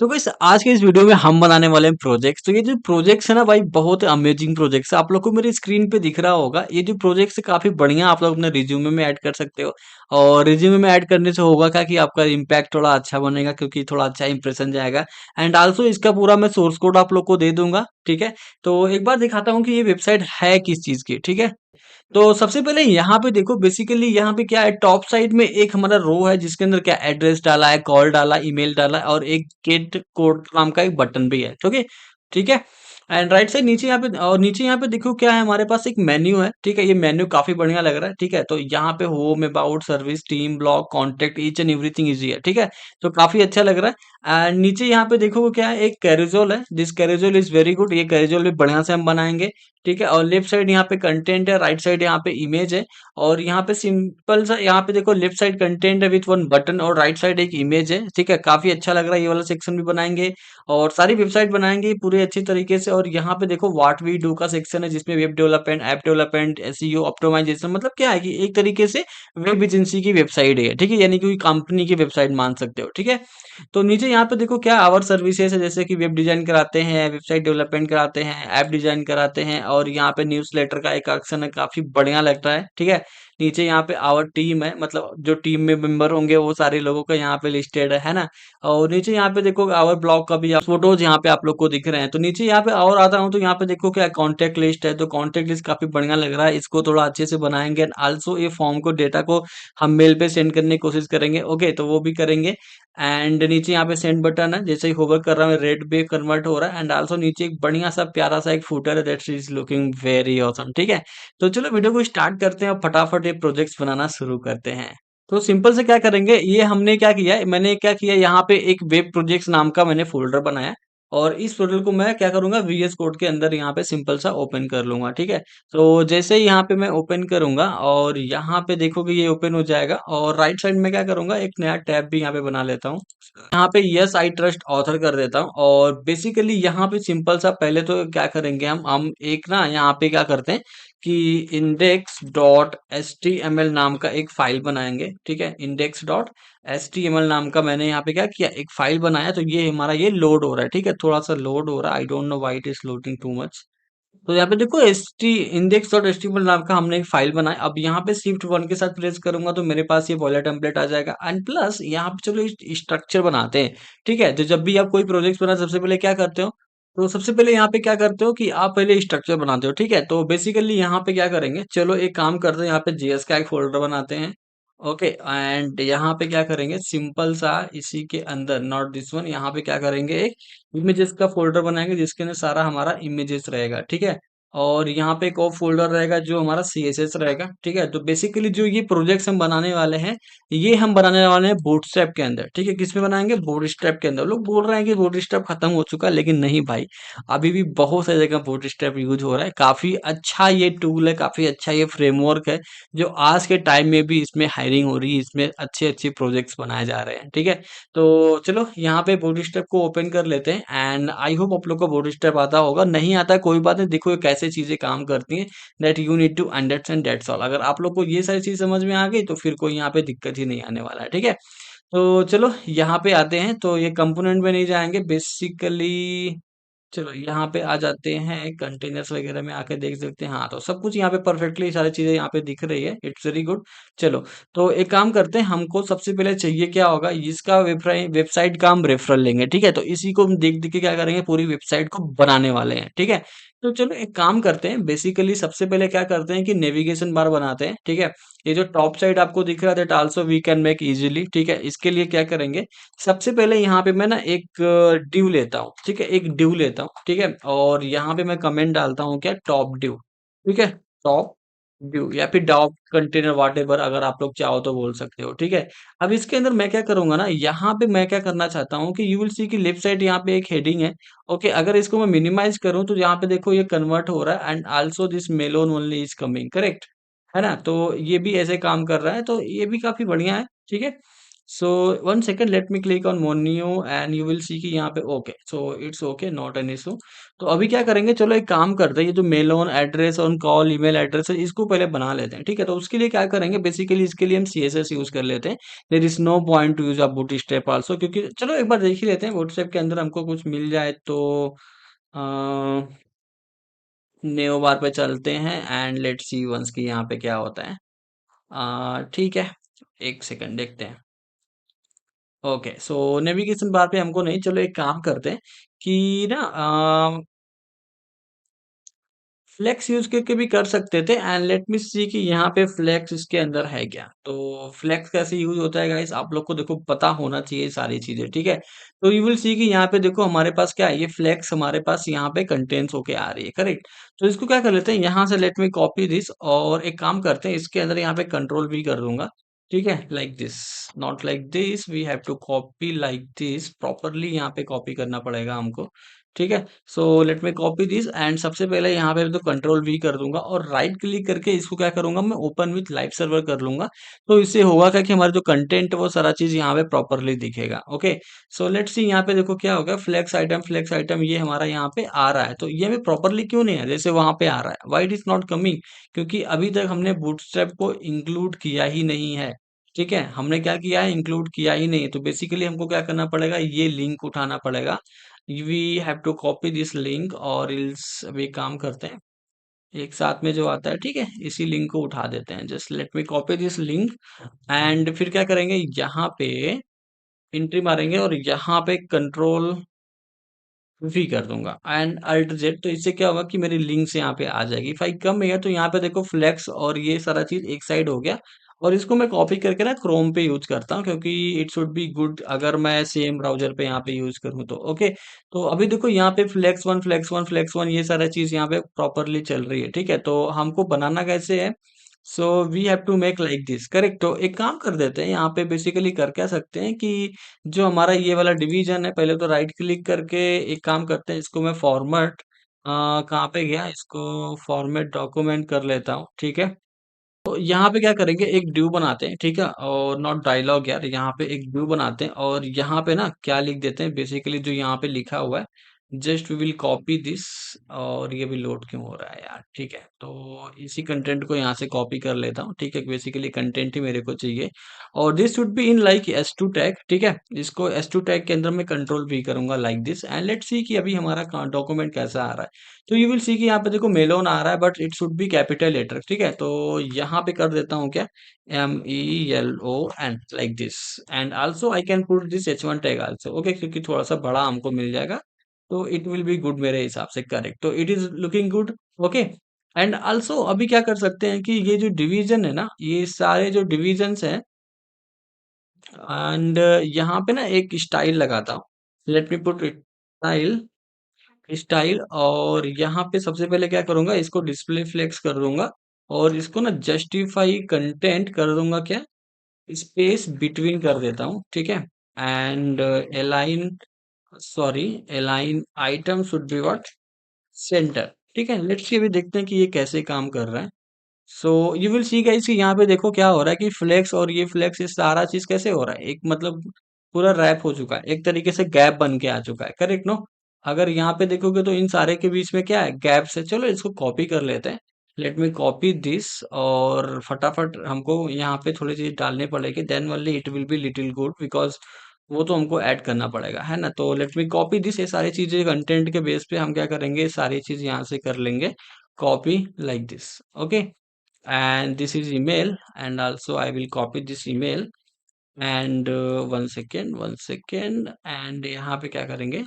तो गाइस आज के इस वीडियो में हम बनाने वाले हैं प्रोजेक्ट्स। तो ये जो प्रोजेक्ट्स है ना भाई, बहुत अमेजिंग प्रोजेक्ट्स है। आप लोग को मेरी स्क्रीन पे दिख रहा होगा, ये जो प्रोजेक्ट्स है काफी बढ़िया, आप लोग अपने रिज्यूमे में ऐड कर सकते हो। और रिज्यूमे में ऐड करने से होगा क्या कि आपका इम्पैक्ट थोड़ा अच्छा बनेगा, क्योंकि थोड़ा अच्छा इंप्रेशन जाएगा। एंड आल्सो इसका पूरा मैं सोर्स कोड आप लोग को दे दूंगा, ठीक है। तो एक बार दिखाता हूँ कि ये वेबसाइट है किस चीज की, ठीक है। तो सबसे पहले यहाँ पे देखो, बेसिकली यहाँ पे क्या है, टॉप साइड में एक हमारा रो है जिसके अंदर क्या एड्रेस डाला है, कॉल डाला, ईमेल डाला है और एक गेट कोड नाम का एक बटन भी है, ठीक है। ठीक है। एंड राइट साइड नीचे यहाँ पे, और नीचे यहाँ पे देखो क्या है, हमारे पास एक मेन्यू है, ठीक है। ये मेन्यू काफी बढ़िया लग रहा है, ठीक है। तो यहाँ पे home, about, service, team, blog, contact, each and everything easy है, ठीक है। तो काफी अच्छा लग रहा है। एंड नीचे यहाँ पे देखो क्या है, एक कैरोजोल है, दिस कैरोजोल इज वेरी गुड। ये कैरोजोल भी बढ़िया से हम बनाएंगे, ठीक है। और लेफ्ट साइड यहाँ पे कंटेंट है, राइट साइड यहाँ पे इमेज है। और यहाँ पे सिंपल सा, यहाँ पे देखो लेफ्ट साइड कंटेंट है विथ वन बटन, और राइट साइड एक इमेज है, ठीक है। काफी अच्छा लग रहा है, ये वाला सेक्शन भी बनाएंगे। और सारी वेबसाइट बनाएंगे पूरे अच्छी तरीके से। और यहाँ पे देखो व्हाट वी डू का सेक्शन है, जिसमें web development, app development, SEO, optimisation, मतलब क्या है कि एक तरीके से वेब एजेंसी की वेबसाइट है, ठीक है। यानी कि कंपनी की वेबसाइट मान सकते हो, ठीक है। तो नीचे यहाँ पे देखो क्या आवर सर्विसेज है, जैसे कि वेब डिजाइन कराते हैं, वेबसाइट डेवलपमेंट कराते हैं, ऐप डिजाइन कराते हैं। और यहाँ पे न्यूज़लेटर का एक ऑप्शन है, काफी बढ़िया लगता है, ठीक है। नीचे यहाँ पे आवर टीम है, मतलब जो टीम में मेंबर होंगे वो सारे लोगों का यहाँ पे लिस्टेड है ना। और नीचे यहाँ पे देखो आवर ब्लॉग का भी फोटोज यहाँ पे आप लोग को दिख रहे हैं। तो नीचे यहाँ पे और आता हूँ तो यहाँ पे देखो क्या कॉन्टेक्ट लिस्ट है। तो कॉन्टेक्ट लिस्ट काफी बढ़िया लग रहा है, इसको थोड़ा अच्छे से बनाएंगे। एंड आल्सो ये फॉर्म को, डेटा को हम मेल पे सेंड करने की कोशिश करेंगे, ओके, तो वो भी करेंगे। एंड नीचे यहाँ पे सेंड बटन है, जैसे ही होवर कर रहा है रेड पे कन्वर्ट हो रहा है। एंड आल्सो नीचे एक बढ़िया सा प्यारा सा एक फूटर है, that is looking very awesome, ठीक है। तो चलो वीडियो को स्टार्ट करते हैं और फटाफट ये प्रोजेक्ट्स बनाना शुरू करते हैं। तो सिंपल से क्या करेंगे, ये हमने क्या किया है, मैंने क्या किया, यहाँ पे एक वेब प्रोजेक्ट्स नाम का मैंने फोल्डर बनाया। और इस फोल्डर को मैं क्या करूंगा, वीएस कोड के अंदर यहाँ पे सिंपल सा ओपन कर लूंगा, ठीक है। तो जैसे ही यहाँ पे मैं ओपन करूंगा और यहाँ पे देखोगे ये ओपन हो जाएगा। और राइट साइड में क्या करूंगा, एक नया टैब भी यहाँ पे बना लेता हूँ। यहाँ पे यस आई ट्रस्ट ऑथर कर देता हूँ। और बेसिकली यहाँ पे सिंपल सा पहले तो क्या करेंगे, हम एक ना यहाँ पे क्या करते हैं कि index dot S T M L नाम का एक फाइल बनाएंगे, ठीक है। Index dot S T M L नाम का मैंने यहाँ पे क्या किया, एक फाइल बनाया। तो ये हमारा ये लोड हो रहा है, ठीक है, थोड़ा सा लोड हो रहा है, आई don't know why it is loading too much. तो यहाँ पे देखो S T index dot HTML नाम का हमने एक फाइल बनाया। अब यहाँ पे शिफ्ट वन के साथ प्रेस करूंगा तो मेरे पास ये बॉयलर टेम्पलेट आ जाएगा। एंड प्लस यहाँ पे चलो स्ट्रक्चर बनाते हैं, ठीक है। तो जब भी आप कोई प्रोजेक्ट बना, सबसे पहले क्या करते हो, तो सबसे पहले यहाँ पे क्या करते हो कि आप पहले स्ट्रक्चर बनाते हो, ठीक है। तो बेसिकली यहाँ पे क्या करेंगे, चलो एक काम करते हैं, यहाँ पे जेएस का एक फोल्डर बनाते हैं, ओके। एंड यहाँ पे क्या करेंगे, सिंपल सा इसी के अंदर, नॉट दिस वन, यहाँ पे क्या करेंगे, एक इमेजेस का फोल्डर बनाएंगे जिसके अंदर सारा हमारा इमेजेस रहेगा, ठीक है। और यहाँ पे एक और फोल्डर रहेगा जो हमारा सीएसएस रहेगा, ठीक है। तो बेसिकली जो ये प्रोजेक्ट्स हम बनाने वाले हैं, ये हम बनाने वाले हैं बूटस्ट्रैप के अंदर, ठीक है। किसमें बनाएंगे, बूटस्ट्रैप के अंदर। लोग बोल रहे हैं कि बूटस्ट्रैप खत्म हो चुका है, लेकिन नहीं भाई, अभी भी बहुत सारी जगह बूटस्ट्रैप यूज हो रहा है। काफी अच्छा ये टूल है, काफी अच्छा ये फ्रेमवर्क है, जो आज के टाइम में भी इसमें हायरिंग हो रही है, इसमें अच्छे अच्छे प्रोजेक्ट्स बनाए जा रहे हैं, ठीक है। तो चलो यहाँ पे बूटस्ट्रैप को ओपन कर लेते हैं। एंड आई होप आप लोग को बूटस्ट्रैप आता होगा, नहीं आता है कोई बात नहीं, देखो ये कैसे चीजें काम करती हैं, that you need to understand, that's all. अगर आप लोग को ये सारी चीज समझ में आ गई तो फिर कोई यहाँ पे दिक्कत ही नहीं आने वाला है, ठीक है। तो चलो यहाँ पे आते हैं, तो ये कंपोनेंट में नहीं जाएंगे बेसिकली। चलो यहाँ पे आ जाते हैं, कंटेनर्स वगैरह में आके देख सकते हैं। हाँ, तो सब कुछ यहाँ पे परफेक्टली सारी चीजें यहाँ पे दिख रही है, इट्स वेरी गुड। चलो, तो एक काम करते हैं, हमको सबसे पहले चाहिए क्या होगा, इसका वेबसाइट का हम रेफरल लेंगे, ठीक है। तो इसी को हम देख देख के क्या करेंगे, पूरी वेबसाइट को बनाने वाले हैं, ठीक है। तो चलो एक काम करते हैं, बेसिकली सबसे पहले क्या करते हैं कि नेविगेशन बार बनाते हैं, ठीक है। ये जो टॉप साइड आपको दिख रहा है, that also we can make easily, ठीक है। इसके लिए क्या करेंगे, सबसे पहले यहाँ पे मैं ना एक ड्यू लेता हूँ, ठीक है, एक ड्यू लेता हूँ, ठीक है। और यहाँ पे मैं कमेंट डालता हूँ क्या, टॉप ड्यू, ठीक है, टॉप ड्यू या फिर डॉप कंटेनर वाट एवर, अगर आप लोग चाहो तो बोल सकते हो, ठीक है। अब इसके अंदर मैं क्या करूंगा ना, यहाँ पे मैं क्या करना चाहता हूँ कि यू विल सी की लेफ्ट साइड यहाँ पे एक हेडिंग है, ओके। अगर इसको मैं मिनिमाइज करूँ तो यहाँ पे देखो ये कन्वर्ट हो रहा है। And also this Malone only is coming, correct है ना। तो ये भी ऐसे काम कर रहा है, तो ये भी काफी बढ़िया है, ठीक है। So one second, let me click on Monio and you will see कि यहाँ पे okay, so it's okay, not an issue. तो अभी क्या करेंगे, चलो एक काम करते हैं, ये जो mail on address on call email address है इसको पहले बना लेते हैं, ठीक है। तो उसके लिए क्या करेंगे, बेसिकली इसके लिए हम CSS यूज कर लेते हैं। There is no point to use a boot step also, क्योंकि चलो एक बार देख ही लेते हैं बूटस्ट्रैप के अंदर हमको कुछ मिल जाए तो नेओ बार पे चलते हैं एंड लेट्स सी वंस की यहाँ पे क्या होता है। ठीक है, एक सेकंड देखते हैं। ओके, सो नेविगेशन बार पे हमको नहीं, चलो एक काम करते हैं कि ना फ्लेक्स यूज करके भी कर सकते थे एंड लेट मी सी कि यहाँ पे फ्लेक्स इसके अंदर है क्या। तो फ्लेक्स कैसे यूज होता है गाइस, आप लोग को देखो पता होना चाहिए सारी चीजें, ठीक है। तो यू विल सी कि यहाँ पे देखो हमारे पास क्या है, ये फ्लेक्स हमारे पास यहाँ पे कंटेंट्स होके आ रही है, करेक्ट। तो इसको क्या कर लेते हैं, यहाँ से लेट मी कॉपी दिस और एक काम करते हैं, इसके अंदर यहाँ पे कंट्रोल भी कर दूंगा, ठीक है, like this, not like this, we have to copy like this, properly यहाँ पे कॉपी करना पड़ेगा हमको, ठीक है। So let me copy this and सबसे पहले यहाँ पे तो कंट्रोल वी कर दूंगा और राइट क्लिक करके इसको क्या करूंगा, मैं ओपन विथ लाइव सर्वर कर लूंगा। तो इससे होगा क्या कि हमारा जो कंटेंट है वो सारा चीज यहाँ पे प्रॉपरली दिखेगा। ओके, सो लेट्स सी यहाँ पे देखो क्या होगा, फ्लेक्स आइटम ये हमारा यहाँ पे आ रहा है, तो ये हमें प्रॉपरली क्यों नहीं है जैसे वहां पे आ रहा है, Y it is not coming, क्योंकि अभी तक हमने बूटस्ट्रैप को इंक्लूड किया ही नहीं है, ठीक है। हमने क्या किया है, इंक्लूड किया ही नहीं है, तो बेसिकली हमको क्या करना पड़ेगा, ये लिंक उठाना पड़ेगा। We have to copy this link और इल्स अभी काम करते हैं, एक साथ में जो आता है, ठीक है, इसी लिंक को उठा देते हैं, just let me copy this link and फिर क्या करेंगे, यहाँ पे एंट्री मारेंगे और यहाँ पे कंट्रोल वी कर दूंगा एंड अल्ट जेड, तो इससे क्या होगा कि मेरी लिंक्स यहाँ पे आ जाएगी। इफ आई कम हियर तो यहाँ पे देखो फ्लेक्स और ये सारा चीज एक साइड हो गया, और इसको मैं कॉपी करके ना क्रोम पे यूज करता हूँ, क्योंकि इट शुड बी गुड अगर मैं सेम ब्राउजर पे यहाँ पे यूज करूँ तो। ओके, तो अभी देखो यहाँ पे फ्लेक्स वन ये सारा चीज यहाँ पे प्रॉपरली चल रही है, ठीक है। तो हमको बनाना कैसे है, so we have to make like this, correct. तो एक काम कर देते हैं, यहाँ पे बेसिकली कर क्या सकते हैं कि जो हमारा ये वाला डिवीजन है, पहले तो राइट क्लिक करके एक काम करते हैं, इसको मैं फॉर्मेट कहाँ पे गया, इसको फॉर्मेट डॉक्यूमेंट कर लेता हूँ, ठीक है। तो यहाँ पे क्या करेंगे, एक ड्यू बनाते हैं, ठीक है, और नॉट डायलॉग यार, यहाँ पे एक ड्यू बनाते हैं और यहाँ पे ना क्या लिख देते हैं, बेसिकली जो यहाँ पे लिखा हुआ है, just we will copy this, और ये भी लोड क्यों हो रहा है यार, ठीक है। तो इसी कंटेंट को यहाँ से कॉपी कर लेता हूँ, ठीक है, बेसिकली कंटेंट ही मेरे को चाहिए, और this should be in like S2 tag, ठीक है। इसको S2 टैग के अंदर मैं कंट्रोल भी करूंगा like this and let's see कि अभी हमारा डॉक्यूमेंट कैसा आ रहा है। तो यू विल सी कि यहाँ पे देखो मेलोन आ रहा है, but it should be capital letter, ठीक है। तो यहाँ पे कर देता हूँ क्या, MELON like this and also I can put this H1 tag also, okay, क्योंकि थोड़ा सा बड़ा हमको मिल जाएगा, तो इट विल बी गुड मेरे हिसाब से, करेक्ट। तो it is looking good, okay. And also अभी क्या कर सकते हैं कि ये जो डिवीजन है ना, ये सारे जो डिवीजन्स हैं एंड यहाँ पे ना एक स्टाइल लगाता हूँ, late me put style, style, और यहाँ पे सबसे पहले क्या करूंगा, इसको डिस्प्ले फ्लेक्स कर दूंगा और इसको ना जस्टिफाई कंटेंट कर दूंगा क्या, स्पेस बिटवीन कर देता हूँ, ठीक है। And align, sorry, align item should be what, centre, ठीक है। लेट्स सी अभी देखते हैं कि ये कैसे काम कर रहा है। सो यू विल सी गाइस कि यहाँ पे देखो क्या हो रहा है कि फ्लेक्स और ये फ्लेक्स, ये सारा चीज कैसे हो रहा है, एक मतलब पूरा रैप हो चुका है, एक तरीके से गैप बन के आ चुका है, करेक्ट नो। अगर यहाँ पे देखोगे तो इन सारे के बीच में क्या है, गैप्स है। चलो इसको कॉपी कर लेते हैं, लेट मी कॉपी दिस, और फटाफट हमको यहाँ पे थोड़ी चीज डालनी पड़ेगी, then only it will be little good, because वो तो हमको ऐड करना पड़ेगा, है ना। तो लेट मी कॉपी दिस, ये सारी चीजें कंटेंट के बेस पे हम क्या करेंगे, सारी चीज यहाँ से कर लेंगे copy like this, okay. and this is email, and also I will copy this email and one second and यहाँ पे क्या करेंगे,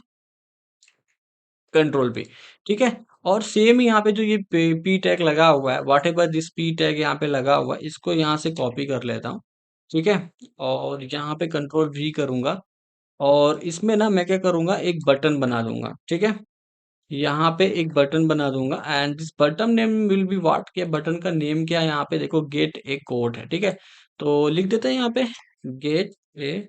कंट्रोल पे, ठीक है। और सेम यहाँ पे जो ये पी टैग लगा हुआ है, what ever this P tag यहाँ पे लगा हुआ है, इसको यहाँ से कॉपी कर लेता हूँ, ठीक है। और यहाँ पे कंट्रोल वी करूंगा और इसमें ना मैं क्या करूंगा, एक बटन बना दूंगा, ठीक है। यहाँ पे एक बटन बना दूंगा and this button name will be what, के बटन का नेम क्या है, यहाँ पे देखो गेट ए कोड है, ठीक है। तो लिख देते हैं यहाँ पे get a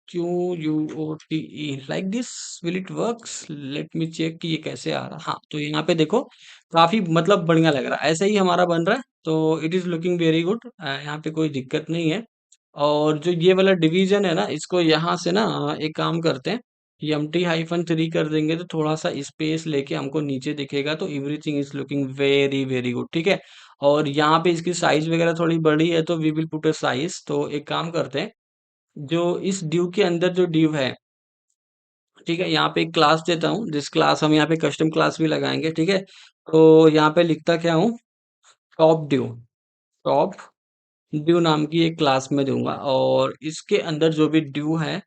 QUOTE like this, will it works, let me check कि ये कैसे आ रहा है। हाँ, तो यहाँ पे देखो काफी मतलब बढ़िया लग रहा है, ऐसे ही हमारा बन रहा है, तो it is looking very good, यहाँ पे कोई दिक्कत नहीं है। और जो ये वाला डिवीजन है ना, इसको यहाँ से ना एक काम करते हैं, MT-3 कर देंगे तो थोड़ा सा स्पेस लेके हमको नीचे दिखेगा, तो everything is looking very very good, ठीक है। और यहाँ पे इसकी साइज वगैरह थोड़ी बड़ी है, तो we will put a size. तो एक काम करते हैं, जो इस ड्यू के अंदर जो ड्यू है, ठीक है, यहाँ पे एक क्लास देता हूँ, जिस क्लास हम यहाँ पे कस्टम क्लास भी लगाएंगे, ठीक है। तो यहाँ पे लिखता क्या हूँ, टॉप ड्यू, टॉप ड्यू नाम की एक क्लास में दूंगा, और इसके अंदर जो भी ड्यू है,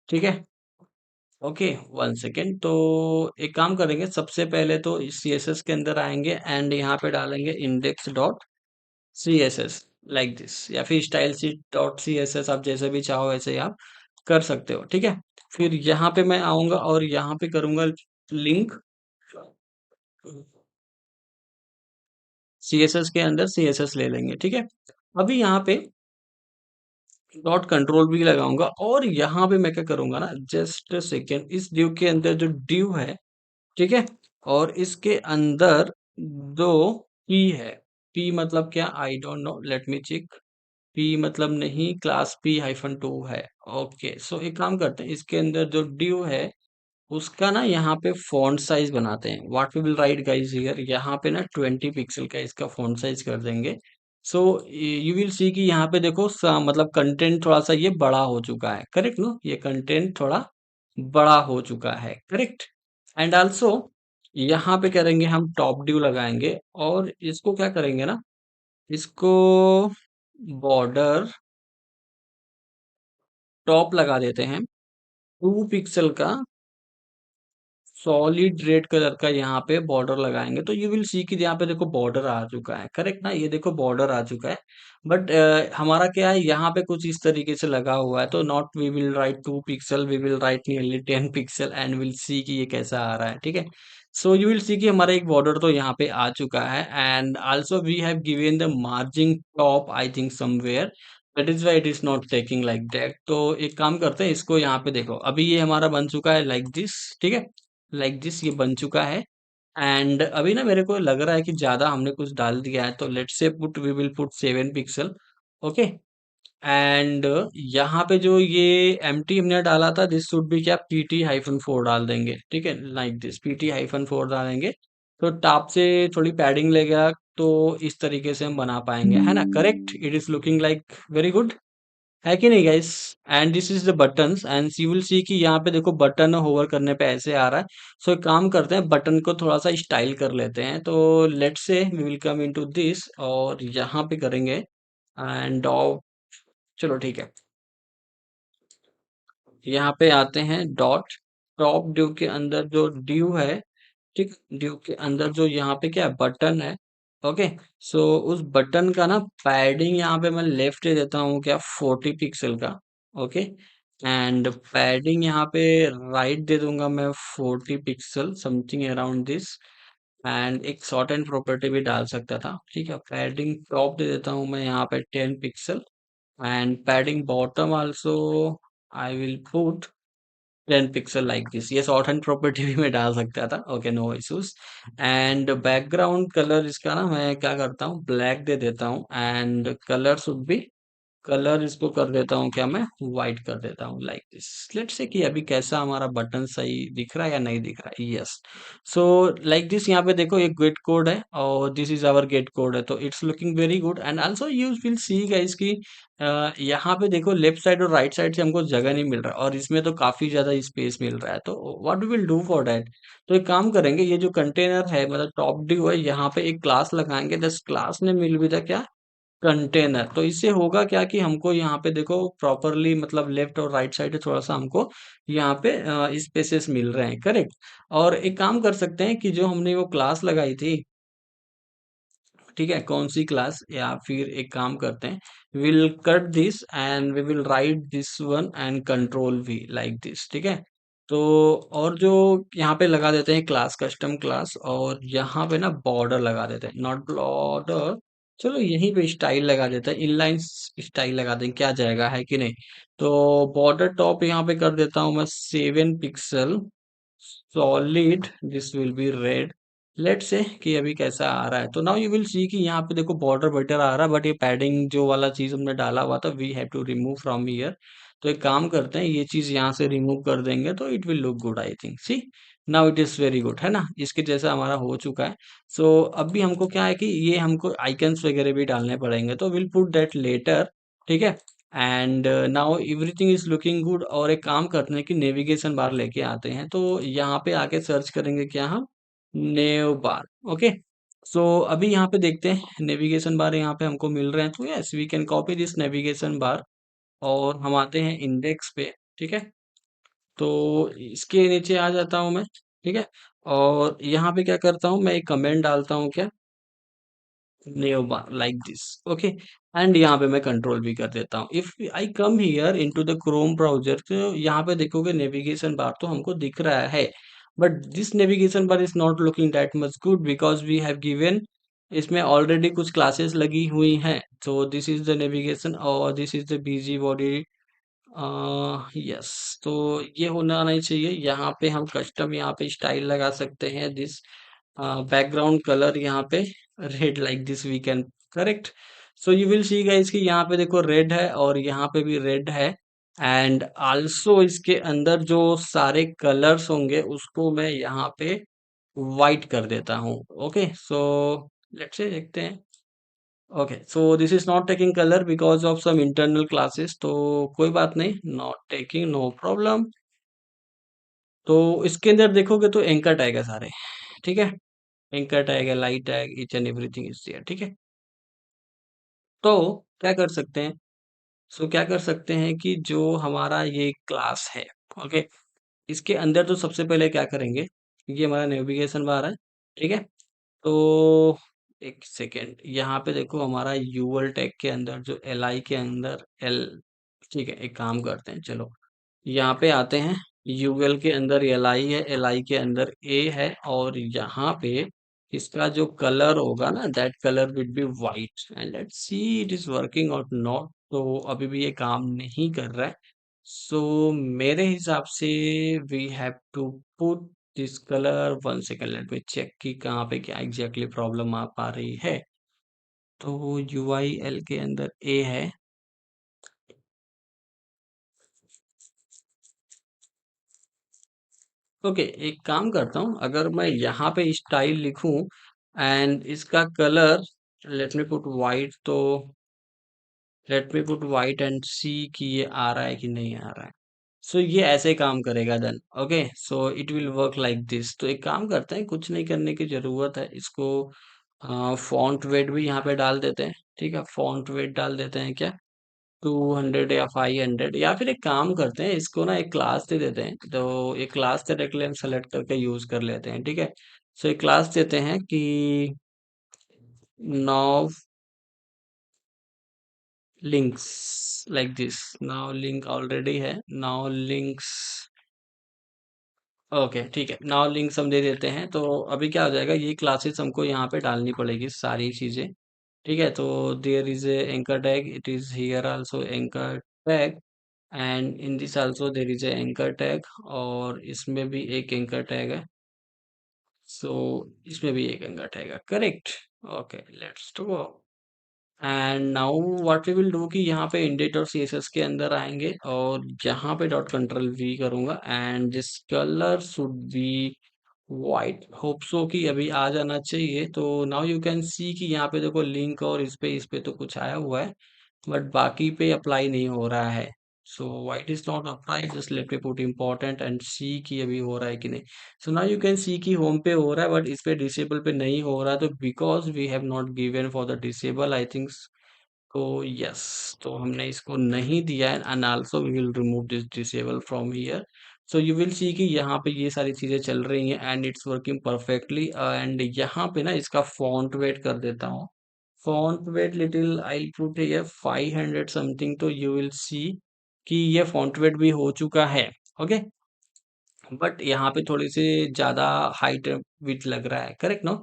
ठीक है। Okay, one second. तो एक काम करेंगे, सबसे पहले तो इस CSS के अंदर आएंगे एंड यहाँ पे डालेंगे index dot CSS, like this, या फिर स्टाइल शीट डॉट CSS, आप जैसे भी चाहो वैसे ही आप कर सकते हो, ठीक है। फिर यहाँ पे मैं आऊंगा और यहाँ पे करूंगा लिंक, CSS के अंदर CSS ले लेंगे, ठीक है। अभी यहाँ पे डॉट कंट्रोल भी लगाऊंगा, और यहाँ पे मैं क्या करूंगा ना, जस्ट सेकेंड, इस ड्यू के अंदर जो ड्यू है, ठीक है, और इसके अंदर दो पी है। पी मतलब क्या, I don't know, let me check. P मतलब नहीं, क्लास P-2 है। ओके, सो एक काम करते हैं, इसके अंदर जो ड्यू है उसका ना यहाँ पे फॉन्ट साइज बनाते हैं। What we will write guys here, यहाँ पे ना 20 पिक्सल का इसका फॉन्ट साइज कर देंगे। सो यू विल सी कि यहाँ पे देखो मतलब कंटेंट थोड़ा सा ये बड़ा हो चुका है, करेक्ट नो, ये कंटेंट थोड़ा बड़ा हो चुका है, करेक्ट। एंड आल्सो यहाँ पे करेंगे हम टॉप ड्यू लगाएंगे, और इसको क्या करेंगे ना, इसको बॉर्डर टॉप लगा देते हैं, 2 पिक्सल का सॉलिड रेड कलर का यहाँ पे बॉर्डर लगाएंगे, तो यू विल सी कि यहाँ पे देखो बॉर्डर आ चुका है, करेक्ट ना, ये देखो बॉर्डर आ चुका है। बट हमारा क्या है, यहाँ पे कुछ इस तरीके से लगा हुआ है, तो not we will write 2 pixel, we will write nearly 10 pixel, and will see कि ये कैसा आ रहा है, ठीक है। सो यू विल सी कि हमारा एक बॉर्डर तो यहाँ पे आ चुका है, and also we have given the margin top, I think somewhere, that is why it is not taking like that. तो एक काम करते हैं, इसको यहाँ पे देखो, अभी ये हमारा बन चुका है लाइक दिस, ठीक है, लाइक दिस ये बन चुका है। एंड अभी ना मेरे को लग रहा है कि ज्यादा हमने कुछ डाल दिया है, तो let's say put, we will put 7 pixel, okay. And यहाँ पे जो ये एम्प्टी हमने डाला था, दिस शुड बी क्या, PT-4 डाल देंगे, ठीक है, लाइक दिस PT-4 डालेंगे, तो टॉप से थोड़ी पैडिंग लेगा, तो इस तरीके से हम बना पाएंगे, है ना, correct, it is looking like very good, है कि नहीं guys. And this is the buttons, and you will see कि यहाँ पे देखो बटन होवर करने पे ऐसे आ रहा है। सो एक काम करते हैं, बटन को थोड़ा सा स्टाइल कर लेते हैं, तो let's say we will come into this, और यहाँ पे करेंगे एंड चलो ठीक है, यहाँ पे आते हैं डॉट टॉप ड्यू के अंदर जो ड्यू है, ठीक, ड्यू के अंदर जो यहाँ पे क्या बटन है, ओके। सो उस बटन का ना पैडिंग यहाँ पे मैं लेफ्ट दे देता हूँ क्या, 40 पिक्सल का, ओके। एंड पैडिंग यहाँ पे राइट दे दूंगा मैं 40 pixel, something around this. And एक शॉर्ट एंड प्रॉपर्टी भी डाल सकता था, ठीक है, पैडिंग टॉप दे देता हूँ मैं यहाँ पे 10 pixel, and padding bottom also I will put 10 pixel like this, ये शॉर्ट हैंड प्रॉपर्टी भी मैं डाल सकता था, okay, no issues. And background colour इसका ना मैं क्या करता हूँ, ब्लैक दे देता हूँ, and colour should be, colour इसको कर देता हूँ क्या, मैं वाइट कर देता हूँ लाइक दिस। लेट्स से कि अभी कैसा हमारा बटन सही दिख रहा है या नहीं दिख रहा है, यस। सो लाइक दिस, यहाँ पे देखो एक गेट कोड है, और this is our get code है, तो it's looking very good. And also you will see guys की यहाँ पे देखो लेफ्ट साइड और राइट साइड से हमको जगह नहीं मिल रहा, और इसमें तो काफी ज्यादा स्पेस मिल रहा है, तो what we will do for that, तो एक काम करेंगे, ये जो कंटेनर है मतलब टॉप ड्यू है, यहाँ पे एक क्लास लगाएंगे, दस क्लास ने मिल भी था क्या, कंटेनर। तो इससे होगा क्या कि हमको यहाँ पे देखो प्रॉपरली, मतलब लेफ्ट और राइट साइड थोड़ा सा हमको यहाँ पे स्पेसेस मिल रहे हैं, करेक्ट। और एक काम कर सकते हैं कि जो हमने वो क्लास लगाई थी, ठीक है, कौन सी क्लास, या फिर एक काम करते हैं, will cut this and we will write this one and control we like this, ठीक है। तो और जो यहाँ पे लगा देते हैं क्लास, कस्टम क्लास, और यहाँ पे ना बॉर्डर लगा देते हैं, नॉट बॉर्डर, चलो यहीं पे स्टाइल लगा देते हैं, इनलाइन स्टाइल लगा देंगे, क्या जाएगा, है कि नहीं। तो बॉर्डर टॉप यहाँ पे कर देता हूँ मैं 7 pixel solid, this will B red, let's say कि अभी कैसा आ रहा है, तो नाउ यू विल सी कि यहाँ पे देखो बॉर्डर बेटर आ रहा है, बट ये पैडिंग जो वाला चीज हमने डाला हुआ था, we have to remove from here. तो एक काम करते हैं, ये चीज यहाँ से रिमूव कर देंगे तो it will look good, I think. See, now it is very good, है ना, इसके जैसा हमारा हो चुका है। सो अब भी हमको क्या है कि ये हमको आइकन्स वगैरह भी डालने पड़ेंगे, तो विल पुट दैट लेटर, ठीक है। And now everything is looking good. और एक काम करते हैं कि नेविगेशन बार लेके आते हैं, तो यहाँ पे आके सर्च करेंगे क्या हम, नेव बार। ओके, सो अभी यहाँ पे देखते हैं नेविगेशन बार यहाँ पे हमको मिल रहे हैं, तो yes we can copy this navigation bar. और हम आते हैं इंडेक्स पे, ठीक है। तो इसके नीचे आ जाता हूँ मैं, ठीक है। और यहाँ पे क्या करता हूँ, मैं एक कमेंट डालता हूँ, क्या, नेव बार लाइक दिस। ओके, एंड यहाँ पे मैं कंट्रोल भी कर देता हूँ। If I come here into the Chrome browser, तो यहाँ पे देखोगे नेविगेशन बार तो हमको दिख रहा है, but this navigation bar is not looking that much good because we have given इसमें ऑलरेडी कुछ क्लासेस लगी हुई हैं। So this is the navigation और this is the BG body. Yes, तो ये होना नहीं चाहिए। यहाँ पे हम कस्टम यहाँ पे स्टाइल लगा सकते हैं, दिस बैकग्राउंड कलर यहाँ पे red like this we can, correct. So you will see guys कि यहाँ पे देखो रेड है और यहाँ पे भी रेड है। एंड आल्सो इसके अंदर जो सारे कलर्स होंगे उसको मैं यहाँ पे वाइट कर देता हूँ। ओके, सो लेट्स से देखते हैं। Okay, so this is not taking colour because of some internal classes, तो कोई बात नहीं, नॉट टेकिंग, नो प्रॉब्लम। तो इसके अंदर देखोगे तो एंकर टैग है सारे, ठीक है। एंकर टैग है, light tag, each and everything is there, ठीक है। तो क्या कर सकते हैं, सो क्या कर सकते हैं कि जो हमारा ये क्लास है, ओके, इसके अंदर तो सबसे पहले क्या करेंगे, ये हमारा नेविगेशन बार है, ठीक है। तो एक सेकेंड, यहाँ पे देखो हमारा यूएल टैग के अंदर जो एल आई के अंदर एल, ठीक है, एक काम करते हैं, चलो यहाँ पे आते हैं। यूएल के अंदर एल आई है, एल आई के अंदर ए है, और यहाँ पे इसका जो कलर होगा ना, that colour will be white, and let's see it is working और नॉट। तो अभी भी ये काम नहीं कर रहा है। सो मेरे हिसाब से we have to put this colour, one second let me check कि कहाँ पे क्या एग्जैक्टली प्रॉब्लम आ पा रही है। तो यू आई एल के अंदर ए है। ओके, एक काम करता हूँ, अगर मैं यहाँ पे स्टाइल लिखूं एंड इसका colour let me put white, तो let me put white and see कि ये आ रहा है कि नहीं आ रहा है। सो ये ऐसे काम करेगा then. Okay, so it will work like this. तो एक काम करते हैं, कुछ नहीं करने की जरूरत है, इसको फॉन्ट वेट भी यहाँ पे डाल देते हैं, ठीक है। फॉन्ट वेट डाल देते हैं क्या, 200 या 500, या फिर एक काम करते हैं, इसको ना एक क्लास दे देते हैं, तो एक क्लास डायरेक्टली हम सेलेक्ट करके यूज कर लेते हैं, ठीक है। सो एक क्लास देते हैं कि now links like this. Now link already है, नाउ लिंक्स, ओके ठीक है, नाउ लिंक्स हम दे देते हैं। तो अभी क्या हो जाएगा, ये क्लासेस हमको यहाँ पे डालनी पड़ेगी सारी चीजें, ठीक है। तो there is a anchor tag, it is here also anchor tag, and in this also there is a anchor tag, और इसमें भी एक एंकर टैग है। सो इसमें भी एक एंकर टैग है, correct. Okay, let's go. And now what we will do कि यहाँ पे इंडेट और सीएसएस के अंदर आएंगे, और यहाँ पे डॉट कंट्रोल वी करूंगा, and this colour should be white, hope so कि अभी आ जाना चाहिए। तो नाउ यू कैन सी कि यहाँ पे देखो लिंक और इस पे तो कुछ आया हुआ है, बट बाकी पे अप्लाई नहीं हो रहा है। So white is not apply, just let me put important and see कि अभी हो रहा है कि नहीं। So now you can see कि होम पे हो रहा है, बट इस पे डिसेबल पे नहीं हो रहा है, तो because we have not given for the disable, I think. तो यस, तो हमने इसको नहीं दिया है, and also we will remove this disable from here. So you will see कि यहाँ पे ये सारी चीजें चल रही हैं and it's working perfectly. And यहाँ पे ना इसका फॉन्ट वेट कर देता हूँ, font weight little I put here 500 something, तो यू विल सी कि ये फॉन्ट वेट भी हो चुका है। ओके, बट यहाँ पे थोड़ी सी ज्यादा हाइट विथ लग रहा है, करेक्ट नो।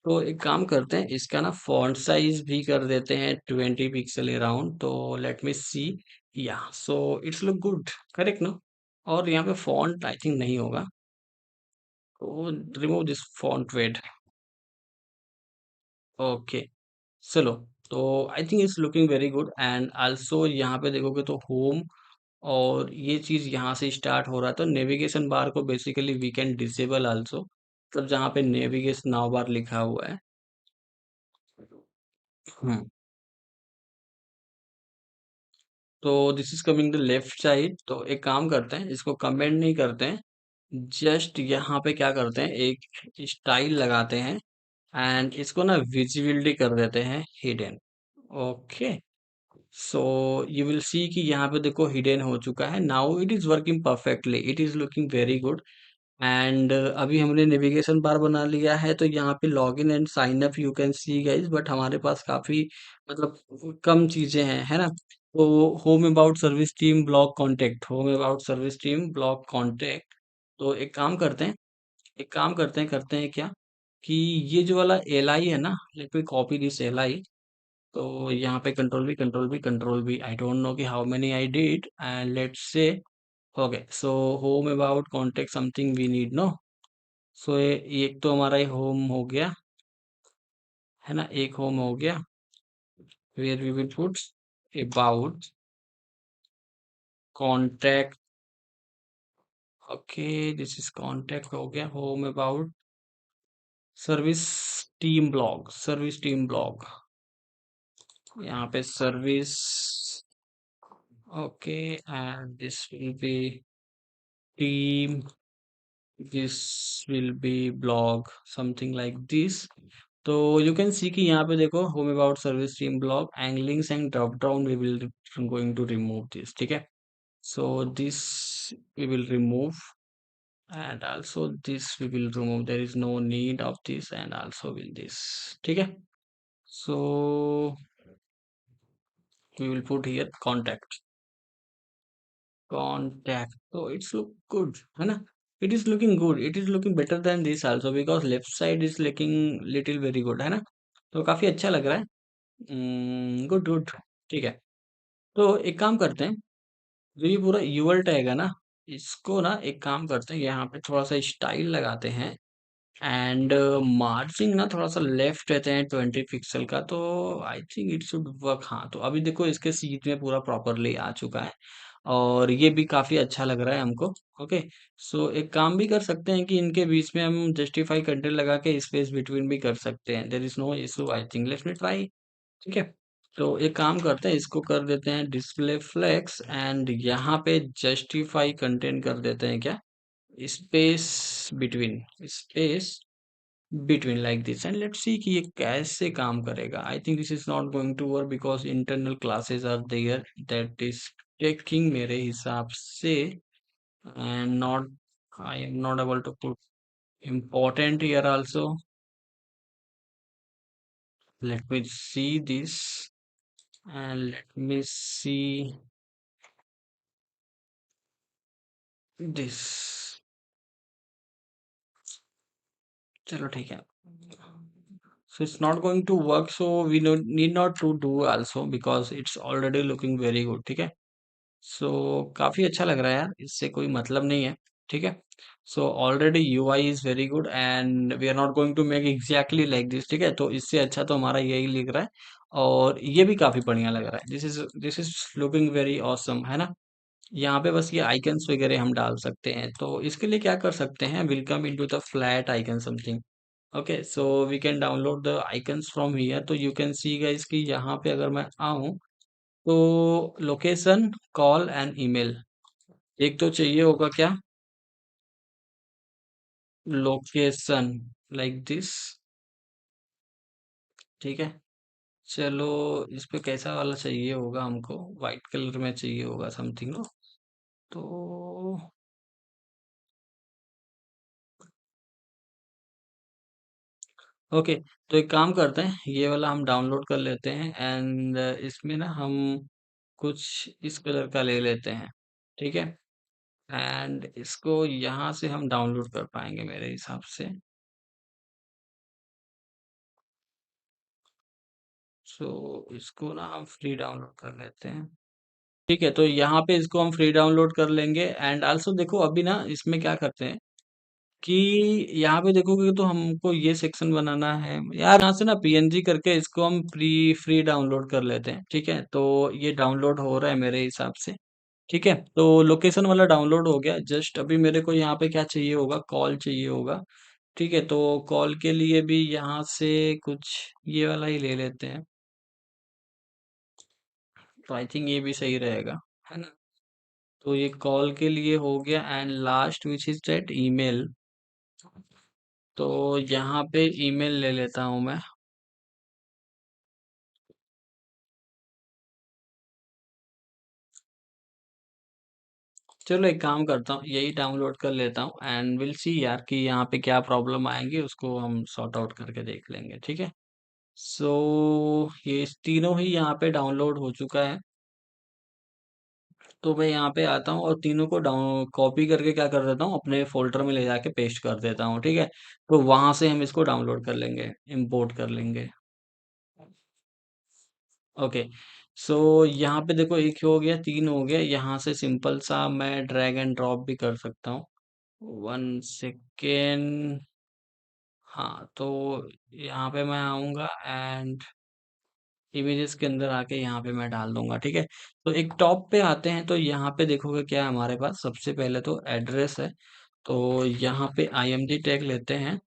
तो एक काम करते हैं, इसका ना फॉन्ट साइज भी कर देते हैं 20 पिक्सल अराउंड, तो लेट मी सी, या so it's look good, correct no. और यहाँ पे फॉन्ट आई थिंक नहीं होगा, तो remove this font weight. Okay, चलो। तो I think it's looking very good and also यहाँ पे देखोगे तो होम और ये चीज़ यहाँ से स्टार्ट हो रहा है, तो नेविगेशन बार को basically we can disable also, मतलब जहाँ पे नेविगेशन नाउ बार लिखा हुआ है। हम्म तो this is coming the left side, तो एक काम करते हैं, इसको कमेंट नहीं करते हैं, जस्ट यहाँ पे क्या करते हैं, एक स्टाइल लगाते हैं एंड इसको ना विजिबिलिटी कर देते हैं hidden. Okay, so you will see कि यहाँ पे देखो हिडन हो चुका है, now it is working perfectly, it is looking very good. And अभी हमने नेविगेशन बार बना लिया है, तो यहाँ पे log in and sign up you can see guys, but हमारे पास काफी मतलब कम चीजें हैं, है ना। तो home about service team blog contact, home about service team blog contact. तो एक काम करते हैं, एक काम करते हैं क्या, कि ये जो वाला एल आई है ना, let me copy this L I. तो यहाँ पे कंट्रोल भी आई डोंट नो कि how many I did and let's say. Okay, so home about contact something we need no. सो ये एक तो हमारा ये होम हो गया, है ना, एक होम हो गया, where we will put about contact. Okay, this is contact हो गया, home about service team blog, service team blog, यहाँ पे service. Okay, and this will be team, this will be blog, something like this. तो you can see कि यहाँ पे देखो home about service team blog anglings and drop down we will going to remove this, ठीक है। So this we will remove and also this we will remove, there is no need of this and also will this, ठीक है। So we will put here contact, तो it's look good, है ना, it is looking good, it is looking better than this also because left side is looking little very good, है ना। तो काफी अच्छा लग रहा है, गुड गुड, ठीक है। तो एक काम करते हैं, जो ये पूरा यूएल टैग है ना, इसको ना एक काम करते हैं, यहाँ पे थोड़ा सा स्टाइल लगाते हैं एंड मार्जिन ना थोड़ा सा लेफ्ट रहते हैं 20 पिक्सल का, तो I think it should work. हाँ, तो अभी देखो इसके सीट में पूरा प्रॉपरली आ चुका है और ये भी काफी अच्छा लग रहा है हमको। ओके, सो एक काम भी कर सकते हैं कि इनके बीच में हम जस्टिफाई कंटेंट लगा के स्पेस बिटवीन भी कर सकते हैं, there is no issue, I think let's me try, ठीक है। तो एक काम करते हैं, इसको कर देते हैं डिस्प्ले फ्लेक्स एंड यहाँ पे जस्टिफाई कंटेंट कर देते हैं क्या, space between, space between like this and let's see कि ये कैसे काम करेगा। I think this is not going to work because internal classes are there, that is taking मेरे हिसाब से and not, I am not able to put important here also, let me see this and let me see this, चलो ठीक है। So it's not going to work, so we need not to do also because it's already looking very good, ठीक है। सो काफी अच्छा लग रहा है यार, इससे कोई मतलब नहीं है, ठीक है। So already UI is very good and we are not going to make exactly like this, ठीक है। तो इससे अच्छा तो हमारा यही लिख रहा है और ये भी काफी बढ़िया लग रहा है, this is looking very awesome, है ना। यहाँ पे बस ये आइकन्स वगैरह हम डाल सकते हैं, तो इसके लिए क्या कर सकते हैं, welcome into the flat icon something. Okay, so we can download the icons from here, तो यू कैन सी गाइस कि यहाँ पे अगर मैं आऊँ, तो लोकेशन, कॉल एंड ईमेल, एक तो चाहिए होगा क्या, लोकेशन, लाइक दिस, ठीक है। चलो, इस पे कैसा वाला चाहिए होगा हमको, व्हाइट कलर में चाहिए होगा समथिंग नो, तो ओके। तो एक काम करते हैं, ये वाला हम डाउनलोड कर लेते हैं एंड इसमें ना हम कुछ इस कलर का ले लेते हैं, ठीक है। एंड इसको यहाँ से हम डाउनलोड कर पाएंगे मेरे हिसाब से, सो इसको ना हम फ्री डाउनलोड कर लेते हैं, ठीक है। तो यहाँ पे इसको हम फ्री डाउनलोड कर लेंगे एंड आल्सो देखो अभी ना इसमें क्या करते हैं, कि यहाँ पे देखोगे तो हमको ये सेक्शन बनाना है यार। यहाँ से ना पीएनजी करके इसको हम फ्री डाउनलोड कर लेते हैं, ठीक है। तो ये डाउनलोड हो रहा है मेरे हिसाब से, ठीक है। तो लोकेशन वाला डाउनलोड हो गया। जस्ट अभी मेरे को यहाँ पे क्या चाहिए होगा, कॉल चाहिए होगा, ठीक है। तो कॉल के लिए भी यहाँ से कुछ ये वाला ही ले लेते हैं। तो आई थिंक ये भी सही रहेगा, है ना। तो ये कॉल के लिए हो गया, and last which is that email. तो यहाँ पे ईमेल ले लेता हूँ मैं। चलो एक काम करता हूँ, यही डाउनलोड कर लेता हूँ, एंड विल सी यार कि यहाँ पे क्या प्रॉब्लम आएंगे, उसको हम सॉर्ट आउट करके देख लेंगे, ठीक है। सो ये तीनों ही यहाँ पे डाउनलोड हो चुका है। तो मैं यहाँ पे आता हूँ और तीनों को डाउन कॉपी करके क्या कर देता हूँ, अपने फोल्डर में ले जाके पेस्ट कर देता हूँ, ठीक है। तो वहां से हम इसको डाउनलोड कर लेंगे, इंपोर्ट कर लेंगे। ओके। सो यहाँ पे देखो, एक हो गया, तीन हो गया। यहाँ से सिंपल सा मैं ड्रैग एंड ड्रॉप भी कर सकता हूँ। 1 सेकेंड। हाँ, तो यहाँ पे मैं आऊँगा एंड इमेजेस के अंदर आके यहाँ पे मैं डाल दूंगा, ठीक है। तो एक टॉप पे आते हैं, तो यहाँ पे देखोगे क्या है हमारे पास, सबसे पहले तो एड्रेस है। तो यहाँ पे आईएमजी टैग लेते हैं,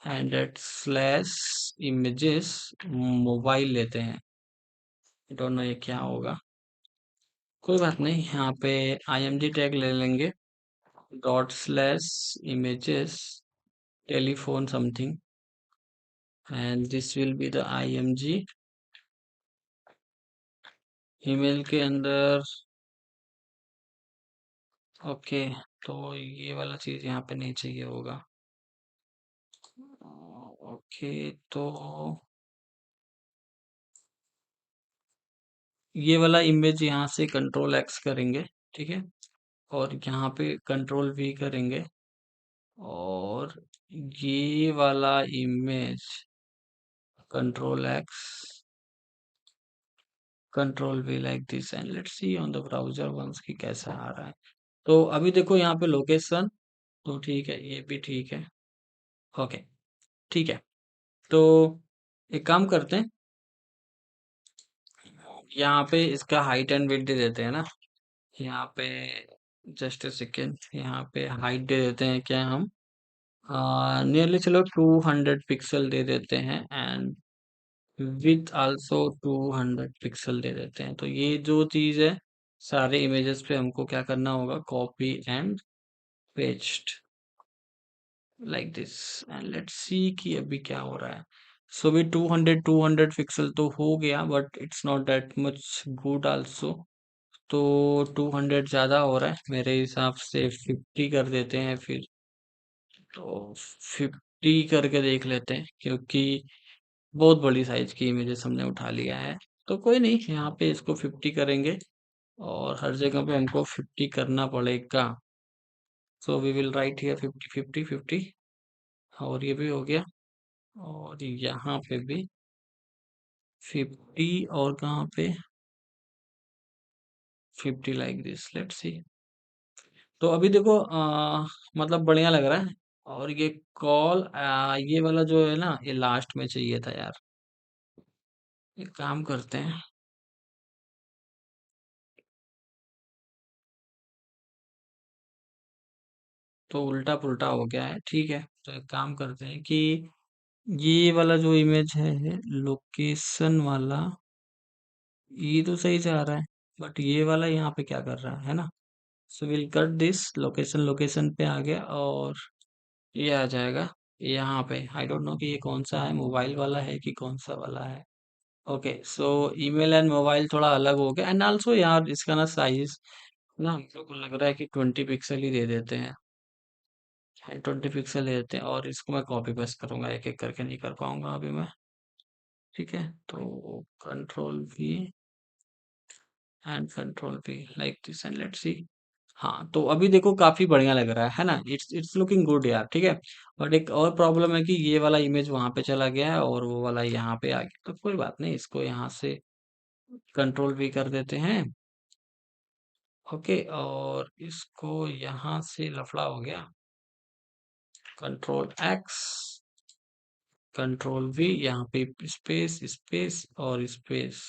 एंड स्लैश इमेजेस मोबाइल लेते हैं। डोंट नो ये क्या होगा, कोई बात नहीं। यहाँ पे आईएमजी टैग ले लेंगे, dot slash images telephone something, and this will be the IMG. Email के अंदर, ओके। तो ये वाला चीज यहाँ पे नहीं चाहिए होगा। ओके। तो ये वाला इमेज यहाँ से कंट्रोल एक्स करेंगे, ठीक है। और यहाँ पे कंट्रोल वी करेंगे, और ये वाला image control X, control we like this, and let's see on the browser once की कैसा आ रहा है। तो अभी देखो यहाँ पे लोकेशन, तो ठीक है, ये भी ठीक है। ओके, ठीक है। तो एक काम करते हैं, यहाँ पे इसका हाइट एंड विड्थ दे देते हैं ना। यहाँ पे जस्ट अ सेकेंड, यहाँ पे हाइट दे देते हैं क्या हम, नियरली चलो 200 पिक्सल दे देते हैं, एंड विथ आल्सो 200 पिक्सल दे देते हैं। तो ये जो चीज है, सारे इमेजेस पे हमको क्या करना होगा, copy and paste like this, and let's see कि अभी क्या हो रहा है। सो भी 200 तो हो गया, but it's not that much good also. तो 200 ज्यादा हो रहा है मेरे हिसाब से, 50 कर देते हैं फिर। तो 50 करके देख लेते हैं, क्योंकि बहुत बड़ी साइज की इमेजेस हमने उठा लिया है। तो कोई नहीं, यहाँ पे इसको 50 करेंगे, और हर जगह पे हमको 50 करना पड़ेगा। So we will write here 50 50 50। और ये भी हो गया, और यहाँ पे भी 50, और कहाँ पे 50 लाइक दिस, लेट्स सी। तो अभी देखो मतलब बढ़िया लग रहा है। और ये कॉल, ये वाला जो है ना, ये लास्ट में चाहिए था यार। एक काम करते हैं, तो उल्टा पुल्टा हो गया है, ठीक है। तो एक काम करते हैं कि ये वाला जो इमेज है, लोकेशन वाला, ये तो सही से आ रहा है, बट ये वाला यहाँ पे क्या कर रहा है ना। So will cut this, location location पे आ गया, और ये आ जाएगा यहाँ पे। आई डोंट नो कि ये कौन सा है, मोबाइल वाला है कि कौन सा वाला है। Okay, so email and mobile थोड़ा अलग हो गया, एंड आल्सो यार इसका ना साइज ना, हम लोग को लग रहा है कि 20 पिक्सल ही दे देते हैं। 20 पिक्सल दे देते हैं, और इसको मैं कॉपी पेस्ट करूंगा, एक एक करके नहीं कर पाऊंगा अभी मैं, ठीक है। तो control we and control we like this, and let's सी। हाँ, तो अभी देखो काफी बढ़िया लग रहा है ना, इट्स इट्स लुकिंग गुड यार, ठीक है। बट एक और प्रॉब्लम है कि ये वाला इमेज वहां पे चला गया है, और वो वाला यहाँ पे आ गया। तो कोई बात नहीं, इसको यहाँ से कंट्रोल वी कर देते हैं। ओके, और इसको यहाँ से लफड़ा हो गया, कंट्रोल एक्स, कंट्रोल वी, यहाँ पे स्पेस स्पेस और स्पेस।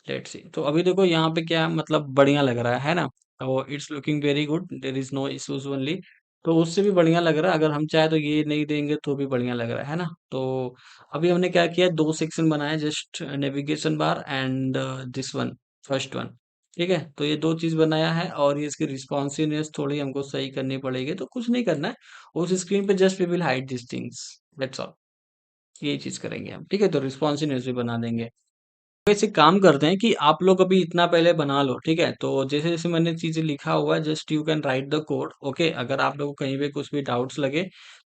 Let's see. तो अभी देखो यहाँ पे क्या मतलब बढ़िया लग रहा है ना। और it's looking very good, there is no issues only. तो उससे भी बढ़िया लग रहा है, अगर हम चाहे तो ये नहीं देंगे तो भी बढ़िया लग रहा है ना। तो अभी हमने क्या किया, दो सेक्शन बनाए, just navigation bar and this one, first one. ठीक है, तो ये दो चीज बनाया है, और ये इसकी रिस्पॉन्सिवनेस थोड़ी हमको सही करनी पड़ेगी, तो कुछ नहीं करना है। उस स्क्रीन पे just we will hide this things, that's all. ये चीज करेंगे हम, ठीक है। तो रिस्पॉन्सिवनेस भी बना देंगे। वैसे काम करते हैं कि आप लोग अभी इतना पहले बना लो, ठीक है। तो जैसे जैसे मैंने चीजें लिखा हुआ है, just you can write the code, okay. अगर आप लोगों को कहीं पे कुछ भी डाउट्स लगे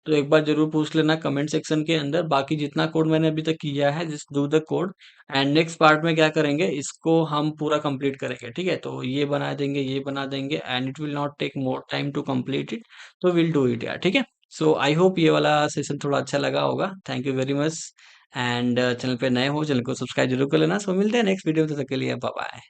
तो एक बार जरूर पूछ लेना कमेंट सेक्शन के अंदर। बाकी जितना कोड मैंने अभी तक किया है, just do the code. And next part में क्या करेंगे, इसको हम पूरा कंप्लीट करेंगे, ठीक है। तो ये बना देंगे, ये बना देंगे, and it will not take more time to complete it. तो विल डू इट यार, ठीक है। सो आई होप ये वाला सेशन थोड़ा अच्छा लगा होगा। Thank you very much. And channel पे नए हो, चैनल को सब्सक्राइब जरूर कर लेना। सो मिलते हैं नेक्स्ट वीडियो में, तब तक के लिए बाय बाय।